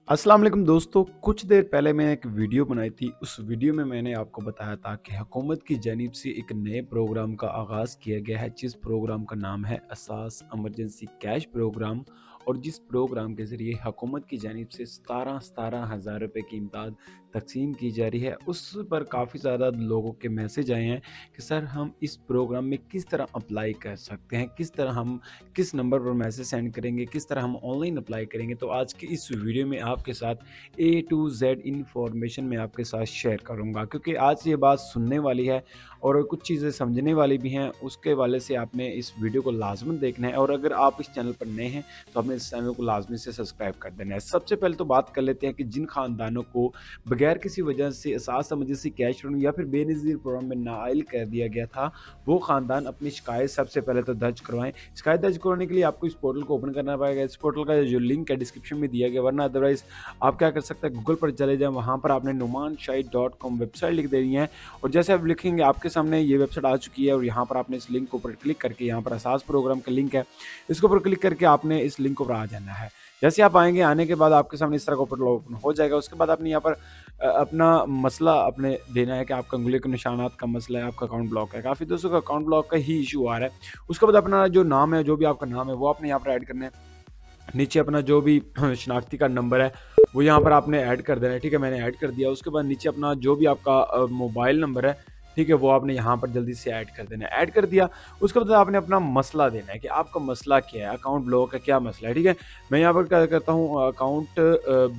अस्सलाम वालेकुम दोस्तों, कुछ देर पहले मैंने एक वीडियो बनाई थी। उस वीडियो में मैंने आपको बताया था कि हुकूमत की जानिब से एक नए प्रोग्राम का आगाज़ किया गया है, जिस प्रोग्राम का नाम है असास इमरजेंसी कैश प्रोग्राम। और जिस प्रोग्राम के ज़रिए हुकूमत की जानिब से 17 हज़ार रुपये की इमदाद तकसीम की जा रही है। उस पर काफ़ी ज़्यादा लोगों के मैसेज आए हैं कि सर हम इस प्रोग्राम में किस तरह अप्लाई कर सकते हैं, किस तरह हम किस नंबर पर मैसेज सेंड करेंगे, किस तरह हम ऑनलाइन अप्लाई करेंगे। तो आज की इस वीडियो में आपके साथ ए टू जेड इन्फॉर्मेशन मैं आपके साथ शेयर करूंगा, क्योंकि आज ये बात सुनने वाली है और कुछ चीज़ें समझने वाली भी हैं। उसके वाले से आपने इस वीडियो को लाजमन देखना है, और अगर आप इस चैनल पर नए हैं तो आपने इस चैनल को लाजमी से सब्सक्राइब कर देना है। सबसे पहले तो बात कर लेते हैं कि जिन खानदानों को बगैर किसी वजह से एहसास इमरजेंसी कैश लोन या फिर बेनज़ीर प्रोग्राम में नाइल कर दिया गया था, वो खानदान अपनी शिकायत सबसे पहले तो दर्ज करवाएं। शिकायत दर्ज करवाने के लिए आपको इस पोर्टल को ओपन करना पड़ेगा। इस पोर्टल का जो लिंक है डिस्क्रिप्शन में दिया गया, वरना अदरवाइज आप क्या कर सकते हैं, गूगल पर चले जाएं, वहाँ पर आपने numanshahid.com वेबसाइट लिख देनी है। और जैसे आप लिखेंगे आपके सामने ये वेबसाइट आ चुकी है, और यहाँ पर आपने इस लिंक के ऊपर क्लिक करके, यहाँ पर असास प्रोग्राम का लिंक है, इसके ऊपर क्लिक करके आपने इस लिंक के ऊपर आ जाना है। जैसे आप आएंगे, आने के बाद आपके सामने इस तरह का पोर्टल ओपन हो जाएगा। उसके बाद आपने यहाँ पर अपना मसला अपने देना है कि आपका उंगली के निशानात का मसला है, आपका अकाउंट ब्लॉक है। काफ़ी दोस्तों का अकाउंट ब्लॉक का ही इशू आ रहा है। उसके बाद अपना जो नाम है, जो भी आपका नाम है, वो आपने यहाँ पर ऐड करना है। नीचे अपना जो भी शनाख्ती का नंबर है वो यहाँ पर आपने ऐड कर देना है। ठीक है, मैंने ऐड कर दिया। उसके बाद नीचे अपना जो भी आपका मोबाइल नंबर है, ठीक है, वो आपने यहाँ पर जल्दी से ऐड कर देना है। ऐड कर दिया, उसके बाद आपने अपना मसला देना है कि आपका मसला क्या है, अकाउंट ब्लॉक है, क्या मसला है। ठीक है, मैं यहाँ पर क्या करता हूँ, अकाउंट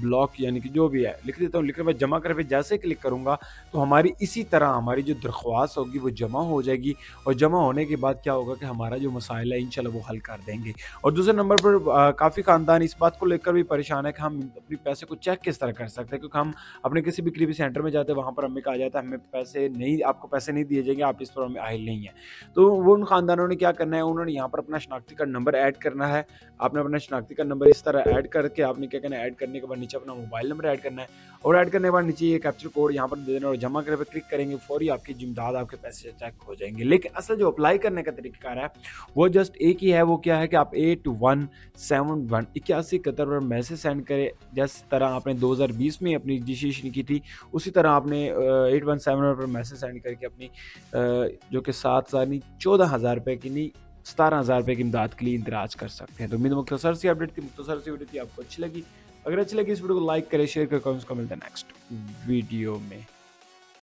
ब्लॉक यानी कि जो भी है लिख देता हूँ। लिखने के बाद जमा कर पे जैसे क्लिक करूँगा तो हमारी इसी तरह हमारी जो दरख्वास्त होगी वो जमा हो जाएगी। और जमा होने के बाद क्या होगा कि हमारा जो मसाइल है इंशाल्लाह वो हल कर देंगे। और दूसरे नंबर पर काफ़ी ख़ानदान इस बात को लेकर भी परेशान है कि हम अपने पैसे को चेक किस तरह कर सकते हैं, क्योंकि हम अपने किसी भी करीबी सेंटर में जाते हैं, वहाँ पर हमें कहा जाता है हमें पैसे नहीं, आपको पैसे नहीं दिए जाएंगे, आप इस प्रोग्राम में आहिल नहीं है। तो वो उन ख़ानदानों ने क्या करना है, उन्होंने यहाँ पर अपना शनाख्ती कार्ड नंबर ऐड करना है। आपने अपना शनाख्ती कार्ड नंबर इस तरह ऐड करके आपने क्या करना है, ऐड करने के बाद नीचे अपना मोबाइल नंबर ऐड करना है। और ऐड करने के बाद नीचे ये कैप्चर कोड यहाँ पर दे देना, और जमा करने पर क्लिक करेंगे, फौरी आपकी जिम्मेदाद आपके पैसे चेक हो जाएंगे। लेकिन असल जो अप्लाई करने का तरीका है वो जस्ट एक ही है। वो क्या है कि आप 8171 पर मैसेज सेंड करें। जिस तरह आपने 2020 में अपनी रजिस्ट्रेशन की थी, उसी तरह आपने 8171 पर मैसेज सेंड करके अपनी जो कि 7,000 नहीं 14,000 रुपये की नहीं 17,000 रुपये की इमदाद के लिए इंतराज कर सकते हैं। तो उम्मीद मुख्तसर सी अपडेट थी, मुख्तसर सी वीडियो थी, आपको अच्छी लगी। अगर अच्छी लगी इस वीडियो को लाइक करें, शेयर करें, कमेंट्स को। मिलते हैं नेक्स्ट वीडियो में।